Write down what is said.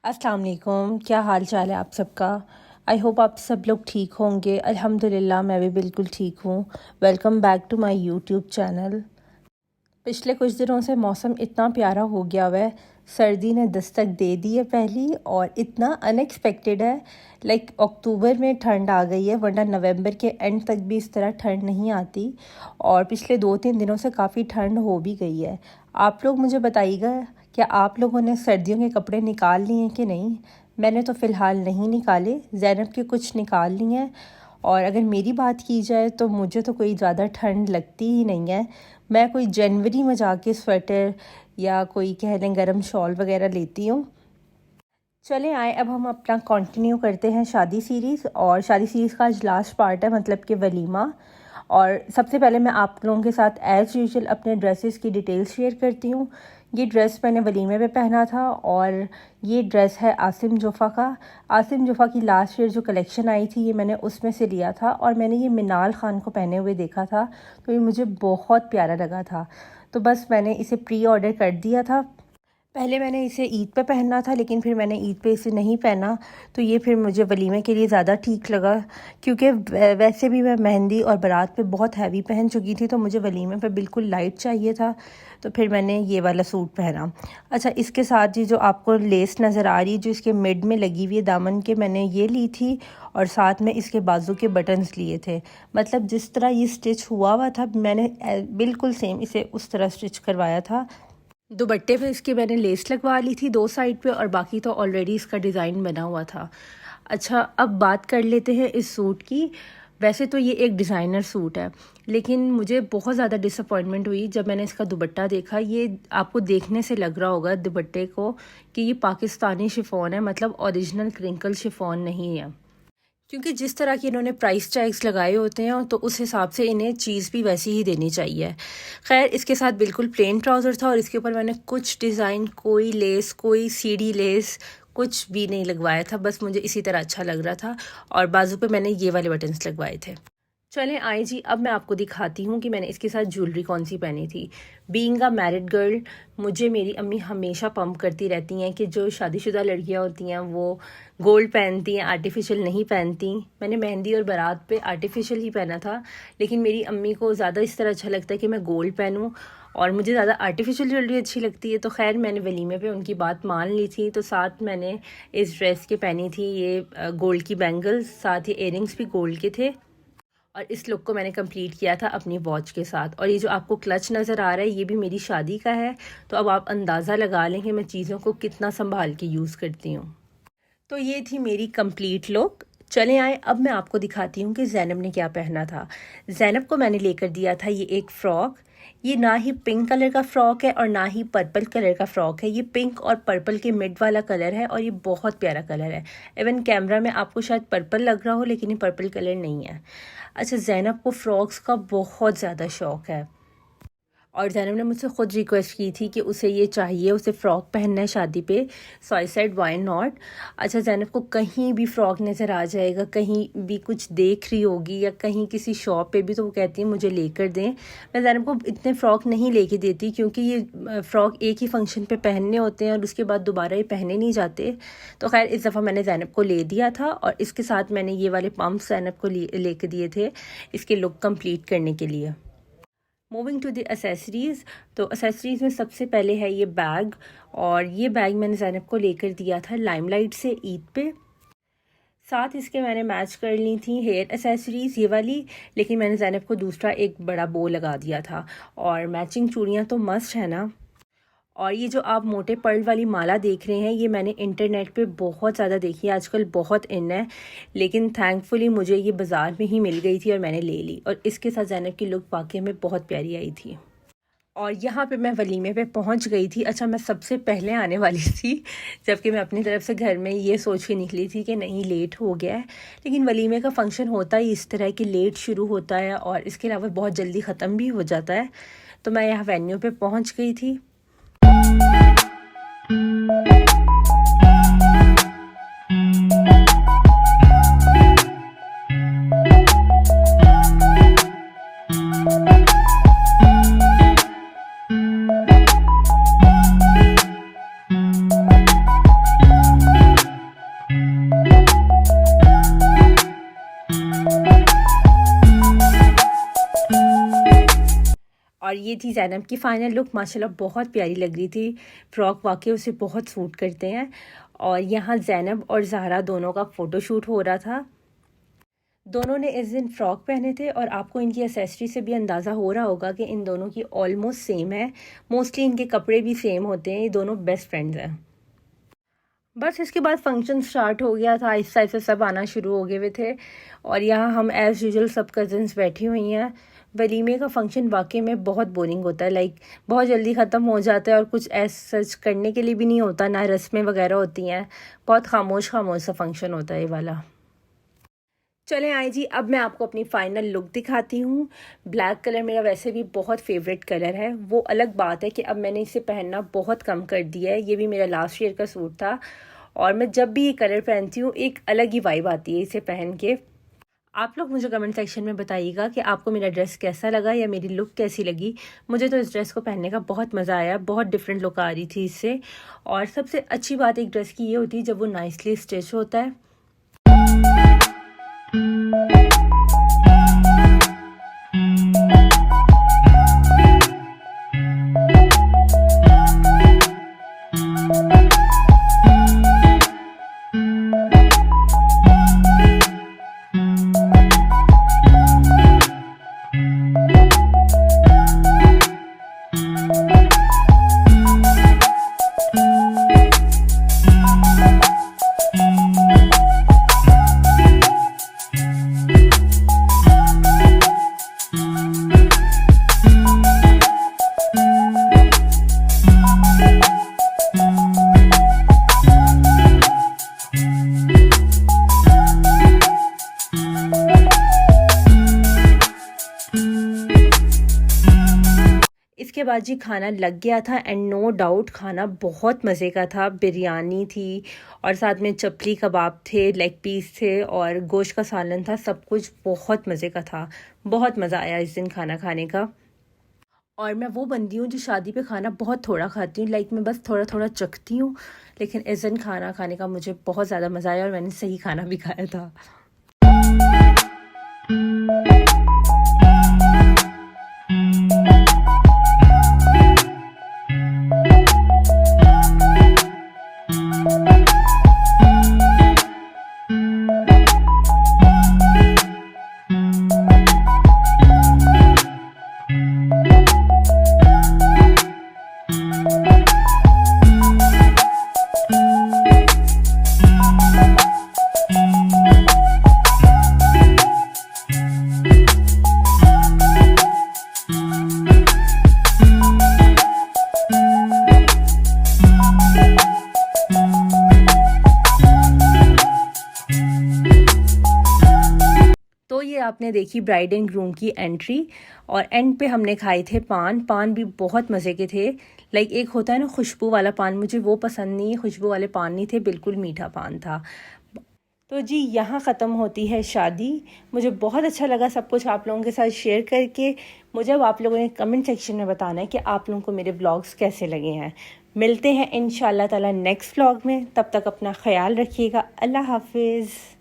अस्सलाम वालेकुम, क्या हाल चाल है आप सबका। आई होप आप सब लोग ठीक होंगे। अल्हम्दुलिल्लाह मैं भी बिल्कुल ठीक हूँ। Welcome back to my YouTube channel. पिछले कुछ दिनों से मौसम इतना प्यारा हो गया हुआ है, सर्दी ने दस्तक दे दी है पहली, और इतना अनएक्सपेक्टेड है। लाइक अक्टूबर में ठंड आ गई है, वरना नवंबर के एंड तक भी इस तरह ठंड नहीं आती। और पिछले 2-3 दिनों से काफ़ी ठंड हो भी गई है। आप लोग मुझे बताइएगा, क्या आप लोगों ने सर्दियों के कपड़े निकाल लिए हैं कि नहीं। मैंने तो फ़िलहाल नहीं निकाले, ज़ैनब के कुछ निकाल लिए हैं। और अगर मेरी बात की जाए तो मुझे तो कोई ज़्यादा ठंड लगती ही नहीं है। मैं कोई जनवरी में जाके स्वेटर या कोई कह लें गर्म शॉल वगैरह लेती हूँ। चलें आए, अब हम अपना कंटिन्यू करते हैं शादी सीरीज़। और शादी सीरीज़ का आज लास्ट पार्ट है, मतलब कि वलीमा। और सबसे पहले मैं आप लोगों के साथ एज़ यूजुअल अपने ड्रेसेस की डिटेल्स शेयर करती हूँ। ये ड्रेस मैंने वलीमे पे पहना था, और ये ड्रेस है आसिम जोफ़ा का। आसिम जोफ़ा की लास्ट ईयर जो कलेक्शन आई थी, ये मैंने उसमें से लिया था, और मैंने ये मिनाल ख़ान को पहने हुए देखा था, तो ये मुझे बहुत प्यारा लगा था। तो बस मैंने इसे प्री ऑर्डर कर दिया था। पहले मैंने इसे ईद पे पहनना था, लेकिन फिर मैंने ईद पे इसे नहीं पहना, तो ये फिर मुझे वलीमे के लिए ज़्यादा ठीक लगा। क्योंकि वैसे भी मैं मेहंदी और बारात पे बहुत हैवी पहन चुकी थी, तो मुझे वलीमे पे बिल्कुल लाइट चाहिए था, तो फिर मैंने ये वाला सूट पहना। अच्छा, इसके साथ ये जो आपको लेस नज़र आ रही है, जो इसके मिड में लगी हुई है दामन के, मैंने ये ली थी, और साथ में इसके बाजू के बटन्स लिए थे। मतलब जिस तरह ये स्टिच हुआ था, मैंने बिल्कुल सेम इसे उस तरह स्टिच करवाया था। दुपट्टे पे इसके मैंने लेस लगवा ली थी 2 साइड पे, और बाकी तो ऑलरेडी इसका डिज़ाइन बना हुआ था। अच्छा, अब बात कर लेते हैं इस सूट की। वैसे तो ये एक डिज़ाइनर सूट है, लेकिन मुझे बहुत ज़्यादा डिसअपॉइंटमेंट हुई जब मैंने इसका दुपट्टा देखा। ये आपको देखने से लग रहा होगा दुपट्टे को कि ये पाकिस्तानी शिफॉन है, मतलब ओरिजिनल क्रिंकल शिफॉन नहीं है। क्योंकि जिस तरह के इन्होंने प्राइस टैग्स लगाए होते हैं, तो उस हिसाब से इन्हें चीज़ भी वैसी ही देनी चाहिए। खैर, इसके साथ बिल्कुल प्लेन ट्राउज़र था, और इसके ऊपर मैंने कुछ डिज़ाइन, कोई लेस, कोई सीढ़ी लेस कुछ भी नहीं लगवाया था। बस मुझे इसी तरह अच्छा लग रहा था, और बाजू पे मैंने ये वाले बटन्स लगवाए थे। चलें आए जी, अब मैं आपको दिखाती हूँ कि मैंने इसके साथ ज्वेलरी कौन सी पहनी थी। बीइंग अ मैरिड गर्ल, मुझे मेरी अम्मी हमेशा पंप करती रहती हैं कि जो शादीशुदा लड़कियाँ होती हैं वो गोल्ड पहनती हैं, आर्टिफिशियल नहीं पहनती। मैंने मेहंदी और बारात पे आर्टिफिशियल ही पहना था, लेकिन मेरी अम्मी को ज़्यादा इस तरह अच्छा लगता है कि मैं गोल्ड पहनूँ, और मुझे ज़्यादा आर्टिफिशियल ज्वेलरी अच्छी लगती है। तो खैर, मैंने वलीमे पे उनकी बात मान ली थी, तो साथ मैंने इस ड्रेस के पहनी थी ये गोल्ड की बैंगल्स, साथ ही इयरिंग्स भी गोल्ड के थे। और इस लुक को मैंने कंप्लीट किया था अपनी वॉच के साथ। और ये जो आपको क्लच नज़र आ रहा है, ये भी मेरी शादी का है, तो अब आप अंदाज़ा लगा लें कि मैं चीज़ों को कितना संभाल के यूज़ करती हूँ। तो ये थी मेरी कंप्लीट लुक। चले आए, अब मैं आपको दिखाती हूँ कि ज़ैनब ने क्या पहना था। ज़ैनब को मैंने लेकर दिया था ये एक फ़्रॉक। ये ना ही पिंक कलर का फ़्रॉक है और ना ही पर्पल कलर का फ़्रॉक है। ये पिंक और पर्पल के मिड वाला कलर है, और ये बहुत प्यारा कलर है। इवन कैमरा में आपको शायद पर्पल लग रहा हो, लेकिन ये पर्पल कलर नहीं है। अच्छा, ज़ैनब को फ़्रॉक्स का बहुत ज़्यादा शौक़ है, और ज़ैनब ने मुझसे ख़ुद रिक्वेस्ट की थी कि उसे ये चाहिए, उसे फ़्रॉक पहनना है शादी पे। सो आई सेड व्हाई नॉट। अच्छा, ज़ैनब को कहीं भी फ़्रॉक नज़र आ जाएगा, कहीं भी कुछ देख रही होगी या कहीं किसी शॉप पे भी, तो वो कहती है मुझे लेकर दें। मैं ज़ैनब को इतने फ़्रॉक नहीं लेके देती, क्योंकि ये फ़्रॉक एक ही फंक्शन पे पहनने होते हैं और उसके बाद दोबारा ये पहने नहीं जाते। तो खैर, इस दफ़ा मैंने ज़ैनब को ले दिया था, और इसके साथ मैंने ये वाले पम्प्स ज़ैनब को लेके दिए थे इसके लुक कंप्लीट करने के लिए। मूविंग टू द एसेसरीज़, तो एसेसरीज़ में सबसे पहले है ये बैग, और ये बैग मैंने ज़ैनब को लेकर दिया था लाइमलाइट से ईद पे। साथ इसके मैंने मैच कर ली थी हेयर एसेसरीज़ ये वाली, लेकिन मैंने ज़ैनब को दूसरा एक बड़ा बो लगा दिया था। और मैचिंग चूड़ियाँ तो मस्ट है ना। और ये जो आप मोटे पर्ल वाली माला देख रहे हैं, ये मैंने इंटरनेट पे बहुत ज़्यादा देखी है, आजकल बहुत इन है, लेकिन थैंकफुली मुझे ये बाज़ार में ही मिल गई थी और मैंने ले ली। और इसके साथ ज़ैनब की लुक वाकई में बहुत प्यारी आई थी। और यहाँ पे मैं वलीमे पे पहुँच गई थी। अच्छा, मैं सबसे पहले आने वाली थी, जबकि मैं अपनी तरफ से घर में ये सोच के निकली थी कि नहीं लेट हो गया है, लेकिन वलीमे का फ़ंक्शन होता ही इस तरह कि लेट शुरू होता है और इसके अलावा बहुत जल्दी ख़त्म भी हो जाता है। तो मैं यहाँ वेन्यू पे पहुँच गई थी। ये थी ज़ैनब की फ़ाइनल लुक। माशाल्लाह बहुत प्यारी लग रही थी, फ़्रॉक वाकई उसे बहुत सूट करते हैं। और यहाँ ज़ैनब और ज़हरा दोनों का फ़ोटोशूट हो रहा था। दोनों ने इस दिन फ़्रॉक पहने थे और आपको इनकी एसेसरी से भी अंदाज़ा हो रहा होगा कि इन दोनों की ऑलमोस्ट सेम है। मोस्टली इनके कपड़े भी सेम होते हैं, ये दोनों बेस्ट फ्रेंड्स हैं। बस इसके बाद फंक्शन स्टार्ट हो गया था, इस साइड से सब आना शुरू हो गए हुए थे और यहाँ हम एज़ यूजुअल सब कज़न्स बैठी हुई हैं। वलीमे का फंक्शन वाकई में बहुत बोरिंग होता है, लाइक बहुत जल्दी ख़त्म हो जाता है और कुछ ऐसा सच करने के लिए भी नहीं होता, ना रस्में वगैरह होती हैं। बहुत खामोश खामोश सा फंक्शन होता है ये वाला। चलें आए जी, अब मैं आपको अपनी फ़ाइनल लुक दिखाती हूँ। ब्लैक कलर मेरा वैसे भी बहुत फेवरेट कलर है। वो अलग बात है कि अब मैंने इसे पहनना बहुत कम कर दिया है। ये भी मेरा लास्ट ईयर का सूट था और मैं जब भी ये कलर पहनती हूँ एक अलग ही वाइब आती है इसे पहन के। आप लोग मुझे कमेंट सेक्शन में बताइएगा कि आपको मेरा ड्रेस कैसा लगा या मेरी लुक कैसी लगी। मुझे तो इस ड्रेस को पहनने का बहुत मज़ा आया, बहुत डिफरेंट लुक आ रही थी इससे। और सबसे अच्छी बात एक ड्रेस की ये होती है जब वो नाइसली स्टिच होता है। इसके बाद जी खाना लग गया था एंड नो डाउट खाना बहुत मज़े का था। बिरयानी थी और साथ में चपली कबाब थे, लेग पीस थे और गोश्त का सालन था। सब कुछ बहुत मज़े का था, बहुत मज़ा आया इस दिन खाना खाने का। और मैं वो बंदी हूँ जो शादी पे खाना बहुत थोड़ा खाती हूँ, लाइक मैं बस थोड़ा थोड़ा चखती हूँ, लेकिन इस दिन खाना खाने का मुझे बहुत ज़्यादा मज़ा आया और मैंने सही खाना भी खाया था। तो ये आपने देखी ब्राइड एंड ग्रूम की एंट्री और एंड पे हमने खाए थे पान भी बहुत मज़े के थे। लाइक एक होता है ना खुशबू वाला पान, मुझे वो पसंद नहीं है, खुशबू वाले पान नहीं थे, बिल्कुल मीठा पान था। तो जी यहाँ ख़त्म होती है शादी। मुझे बहुत अच्छा लगा सब कुछ आप लोगों के साथ शेयर करके। मुझे अब आप लोगों ने कमेंट सेक्शन में बताना है कि आप लोगों को मेरे ब्लॉग्स कैसे लगे हैं। मिलते हैं इंशाल्लाह ताला नेक्स्ट व्लॉग में, तब तक अपना ख्याल रखिएगा। अल्लाह हाफिज़।